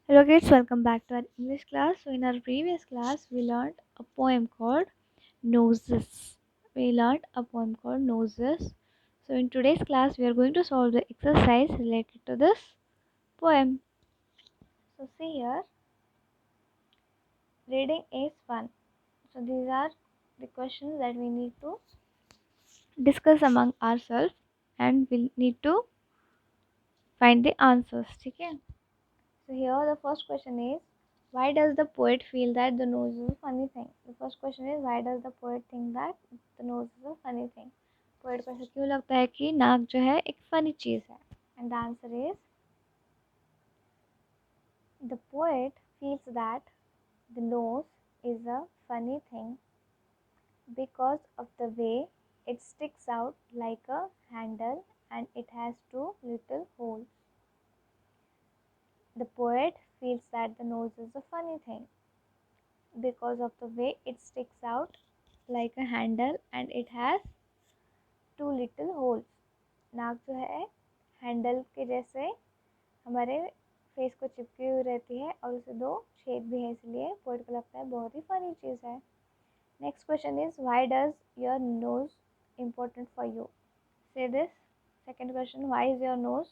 Hello kids, welcome back to our English class. So in our previous class, we learned a poem called Noses. We learned a poem called Noses. So in today's class, we are going to solve the exercise related to this poem. So see here, reading is fun. So these are the questions that we need to discuss among ourselves and we need to find the answers. Okay? So here the first question is, why does the poet feel that the nose is a funny thing? The first question is, why does the poet think that the nose is a funny thing? Poet को ऐसा क्यों लगता है कि नाक जो है एक फनी चीज है? And the answer is, the poet feels that the nose is a funny thing because of the way it sticks out like a handle and it has two little holes. The poet feels that the nose is a funny thing because of the way it sticks out like a handle and it has two little holes. नाक जो है handle के जैसे हमारे face को चिपकी हुई रहती है और उसे दो छेद भी है, इसलिए पोएट को लगता है बहुत ही फनी चीज़ है. Next question is, why does your nose important for you? Say this. Second question, why is your nose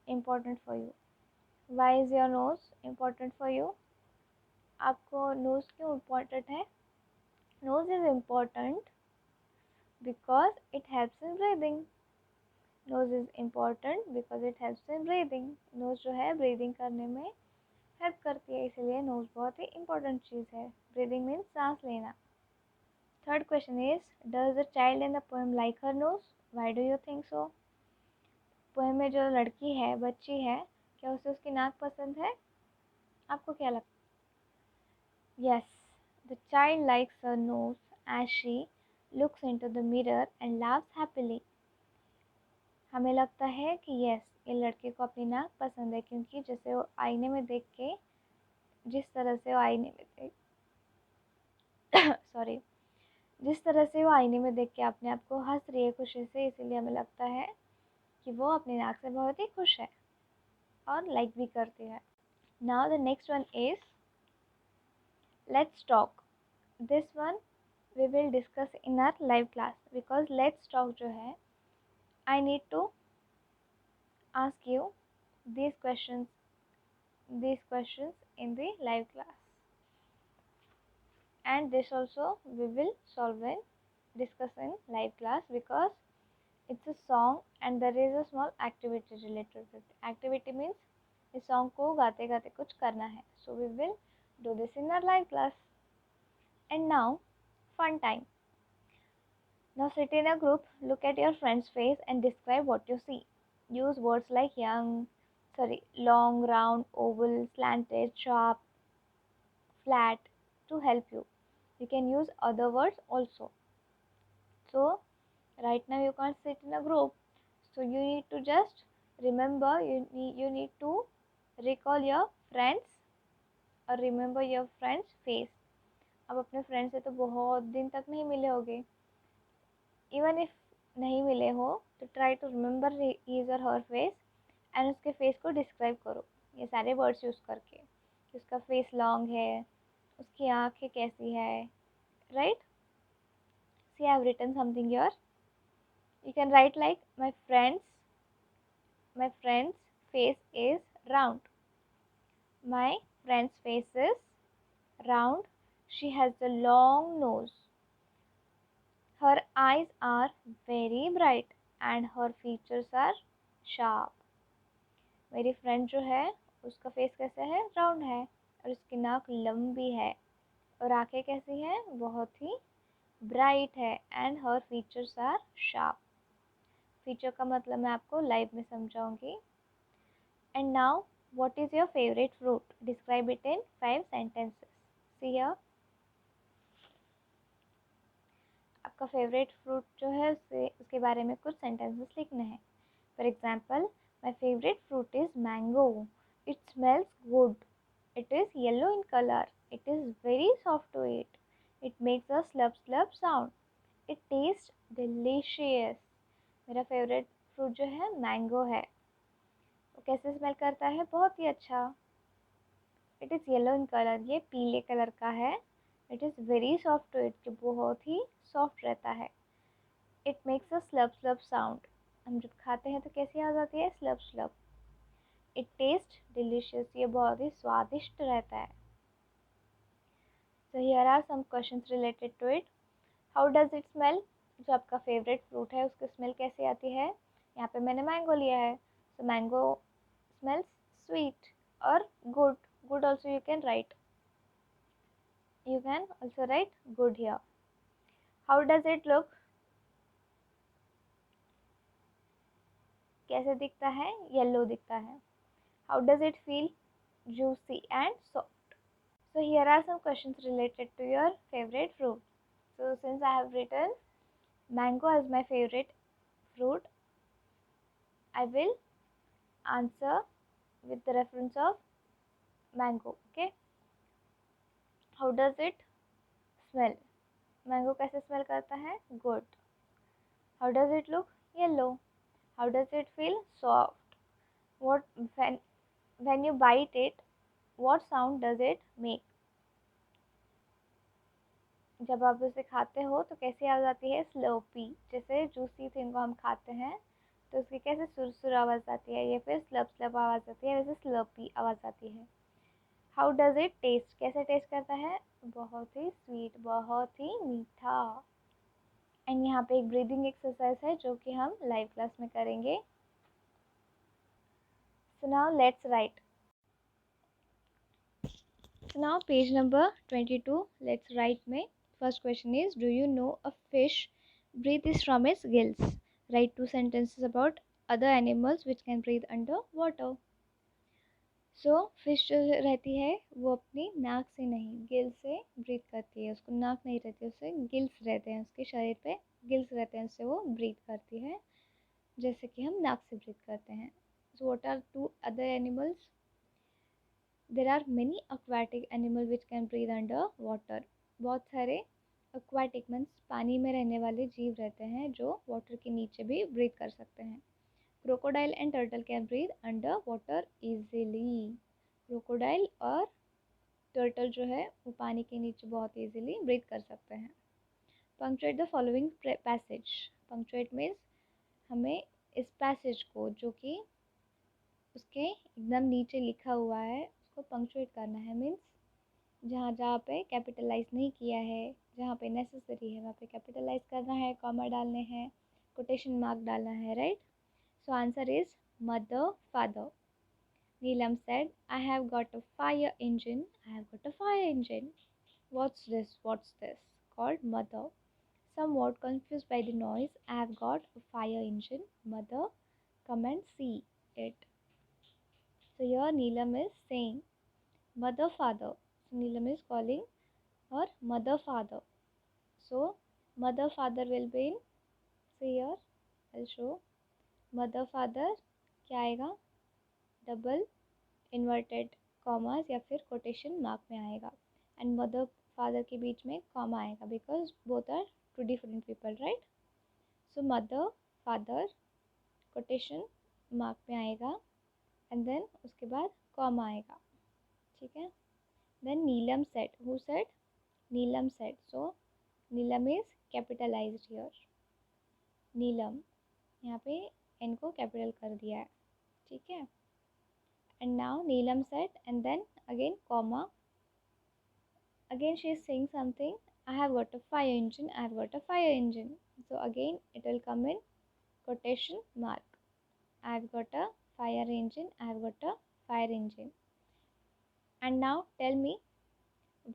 important for you? Why is your nose important for you? आपको नोज क्यों important है? Nose is important because it helps in breathing. Nose is important because it helps in breathing. Nose जो है breathing करने में help करती है, इसलिए nose बहुत ही important चीज़ है. Breathing means सांस लेना. Third question is, does the child in the poem like her nose? Why do you think so? Poem में जो लड़की है, बच्ची है, क्या उसे उसकी नाक पसंद है? आपको क्या लगता है? Yes, the child likes her nose as she looks into the mirror and laughs happily. हमें लगता है कि यस, ये लड़के को अपनी नाक पसंद है क्योंकि जैसे वो आईने में देख के, जिस तरह से वो आईने में देख सॉरी जिस तरह से वो आईने में देख के अपने आप को हंस रही है खुशी से, इसीलिए हमें लगता है कि वो अपनी नाक से बहुत ही खुश है और लाइक भी करती है. Now the next one is, let's talk. This one we will discuss in our live class because let's talk जो है, I need to ask you these questions in the live class, and this also we will solve and discuss in live class because it's a song and there is a small activity related with it. Activity means इस song को गाते गाते कुछ करना है, so we will do this in our live class. And now, fun time. Now sit in a group, look at your friend's face and describe what you see. Use words like long, round, oval, slanted, sharp, flat to help you. You can use other words also. So right now you can't sit in a group. So you need to just remember, you need to recall your friends or remember your friend's face. अब अपने friend से तो बहुत दिन तक नहीं मिले होगे. इवन इफ नहीं मिले हो तो ट्राई टू रिमेंबर हिज और हर फेस एंड उसके फेस को डिस्क्राइब करो ये सारे वर्ड्स यूज़ करके कि उसका फेस लॉन्ग है, उसकी आँखें कैसी है, right. See I have written something here. You can write like, my friend's face is round. My friend's face is round. She has a long nose. Her eyes are very bright and her features are sharp. मेरी friend जो है उसका face कैसा है? Round है और उसकी नाक लंबी है और आंखें कैसी हैं? बहुत ही ब्राइट है and her features are sharp. Feature का मतलब मैं आपको लाइव में समझाऊंगी. And now, what is your favorite fruit? Describe it in 5 sentences. See here. आपका फेवरेट फ्रूट जो है उसके बारे में कुछ सेंटेंसेस लिखने हैं. For example, my favourite fruit is mango. It smells good. It is yellow in colour. It is very soft to eat. It makes a slub slub sound. It taste delicious. मेरा favourite fruit जो है mango है. वो कैसे smell करता है? बहुत ही अच्छा. It is yellow in colour, ये पीले कलर का है। It is very soft to eat, कि बहुत ही सॉफ्ट रहता है। It makes a slub slub sound, हम जब खाते हैं तो कैसी आवाज़ आती है, slub slub. It taste delicious, ये बहुत ही स्वादिष्ट रहता है। So here are some questions related to it. How does it smell, जो आपका फेवरेट फ्रूट है उसकी स्मेल कैसी आती है। यहाँ पे मैंने मैंगो लिया है, सो मैंगो स्मेल्स स्वीट और good. Good also you can write, you can also write good here. How does it look, कैसे दिखता है, येलो दिखता है। How does it feel, juicy and soft. So here are some questions related to your favorite fruit. So since I have written mango as my favorite fruit, I will answer with the reference of mango. Okay, how does it smell, mango कैसे smell करता है, good. How does it look, yellow. How does it feel, soft. What when you bite it, what sound does it make. जब आप उसे खाते हो तो कैसी आवाज़ आती है, स्लोपी। जैसे जूसी थिंग को हम खाते हैं तो उसकी कैसे सुरसुर आवाज़ आती है, या फिर स्लब स्लब आवाज़ आती है, वैसे स्लोपी आवाज़ आती है। हाउ डज इट टेस्ट, कैसे टेस्ट करता है, बहुत ही स्वीट, बहुत ही मीठा। एंड यहाँ पे एक ब्रीदिंग एक्सरसाइज है जो कि हम लाइव क्लास में करेंगे। So now let's write. So now page number 22, let's write में first question is, do you know a fish breathes from its gills. Write 2 sentences about other animals which can breathe under water. So fish जो रहती है वो अपनी नाक से नहीं, गिल से ब्रीथ करती है। उसको नाक नहीं रहती, उससे गिल्स रहते हैं, उसके शरीर पे गिल्स रहते हैं, उससे वो ब्रीथ करती है जैसे कि हम नाक से ब्रीथ करते हैं। So what are 2 other animals? There are many aquatic animals which can breathe under water. बहुत सारे aquatic मीन्स पानी में रहने वाले जीव रहते हैं जो वाटर के नीचे भी ब्रीथ कर सकते हैं। Crocodile and turtle can breathe under water easily. Crocodile और टर्टल जो है वो पानी के नीचे बहुत इजीली ब्रीथ कर सकते हैं। Punctuate the following passage. Punctuate means हमें इस पैसेज को जो कि उसके एकदम नीचे लिखा हुआ है उसको पंक्चुएट करना है। मीन्स जहाँ जहाँ पे कैपिटलाइज नहीं किया है, जहाँ पे नेसेसरी है वहाँ पे कैपिटलाइज करना है, कॉमा डालने हैं, कोटेशन मार्क डालना है, right. So answer is mother father. Neelam said I have got a fire engine, I have got a fire engine. What's this called mother. Somewhat confused by the noise, I have got a fire engine. Mother, come and see it. So here Neelam is saying mother father. So Neelam is calling her mother father. So mother father will be in, so here I'll show mother father क्या आएगा, double inverted commas या फिर quotation mark में आएगा। And mother father के बीच में comma आएगा because both are 2 different people, right. So mother father quotation mark में आएगा एंड देन उसके बाद कॉमा आएगा, ठीक है। Then Neelam set, who set, Neelam set. So Neelam is capitalized here, Neelam यहाँ पे एन को कैपिटल कर दिया है, ठीक है। And now Neelam set and then again comma, again she is saying something, I have got a fire engine, I have got a fire engine. So again it will come in quotation mark. I have got a fire engine, I have got a fire engine. And now tell me,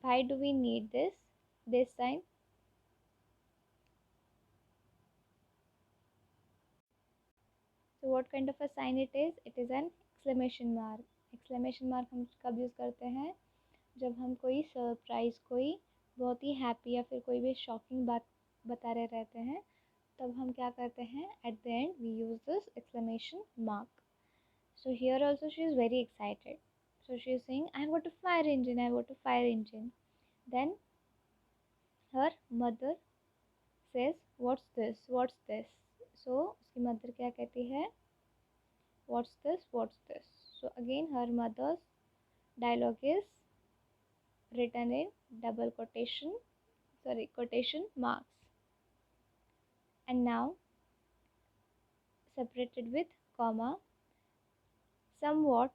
why do we need this sign? So what kind of a sign it is? It is an exclamation mark. Exclamation mark हम कब use करते हैं, जब हम कोई surprise, कोई बहुत ही happy या फिर कोई भी शॉकिंग बात बता रहे रहते हैं, तब हम क्या करते हैं, at the end we use this exclamation mark. So here also she is very excited. So she is saying, I have got a fire engine, I have got a fire engine. Then her mother says, what's this, what's this. So उसकी mother क्या कहती है, what's this, what's this. So again her mother Dialogue is written in double quotation marks, and now separated with comma, somewhat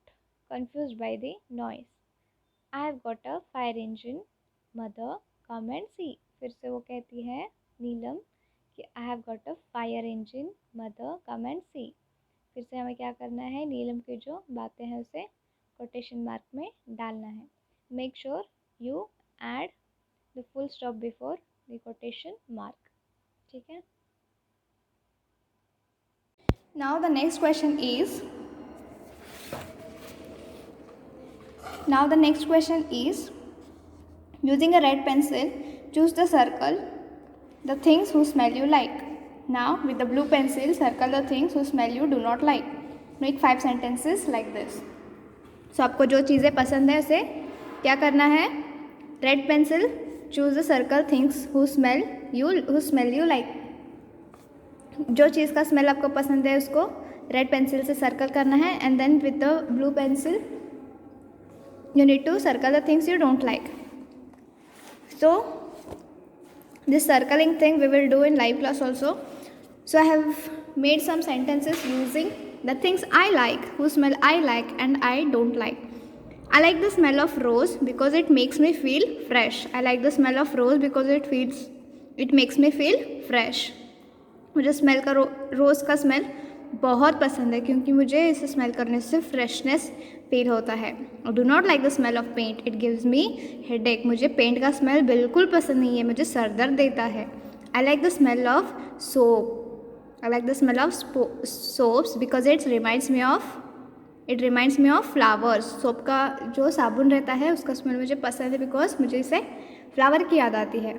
confused by the noise. I have got a fire engine, mother, come and see. फिर से वो कहती है नीलम कि I have got a fire engine, mother, come and see. फिर से हमें क्या करना है, नीलम की जो बातें हैं उसे कोटेशन मार्क में डालना है. Make sure you add the full stop before the quotation mark. ठीक है. Now the next question is using a red pencil, choose the circle the things whose smell you like. Now with the blue pencil, circle the things whose smell you do not like. Make 5 sentences like this. So आपको जो चीज़ें पसंद है उसे क्या करना है, red pencil, choose the circle things who smell you like. जो चीज़ का स्मेल आपको पसंद है उसको रेड पेंसिल से सर्कल करना है, and then with the blue pencil you need to circle the things you don't like. So this circling thing we will do in live class also. So I have made some sentences using the things I like, whose smell I like and I don't like. I like the smell of rose because it makes me feel fresh. I like the smell of rose because it makes me feel fresh. मुझे smell का रोज़ का smell बहुत पसंद है क्योंकि मुझे इसे smell करने से फ्रेशनेस फील होता है. I do not like the smell of paint, it gives me headache. मुझे पेंट का स्मेल बिल्कुल पसंद नहीं है, मुझे सर दर्द देता है. I like the smell of soap. I like the smell of soaps because it reminds me of flowers. Soap का जो साबुन रहता है उसका स्मेल मुझे पसंद है बिकॉज मुझे इसे फ्लावर की याद आती है.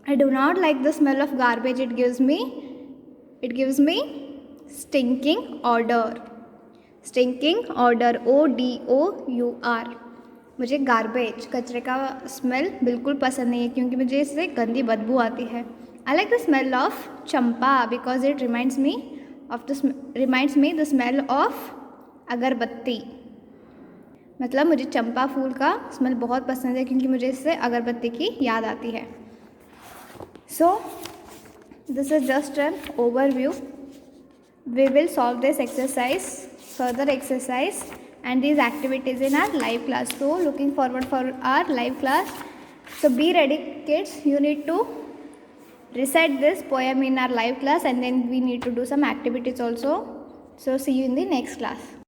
I do not like the smell of garbage, it gives me stinking odor. ODOUR. मुझे गार्बेज कचरे का स्मेल बिल्कुल पसंद नहीं है क्योंकि मुझे इससे गंदी बदबू आती है. I like the smell of Champa because it reminds me the smell of अगरबत्ती. मतलब मुझे चंपा फूल का स्मेल बहुत पसंद है क्योंकि मुझे इससे अगरबत्ती की याद आती है. So this is just an overview. We will solve this further exercise and these activities in our live class. So looking forward for our live class. So be ready kids, you need to recite this poem in our live class and then we need to do some activities also. So see you in the next class.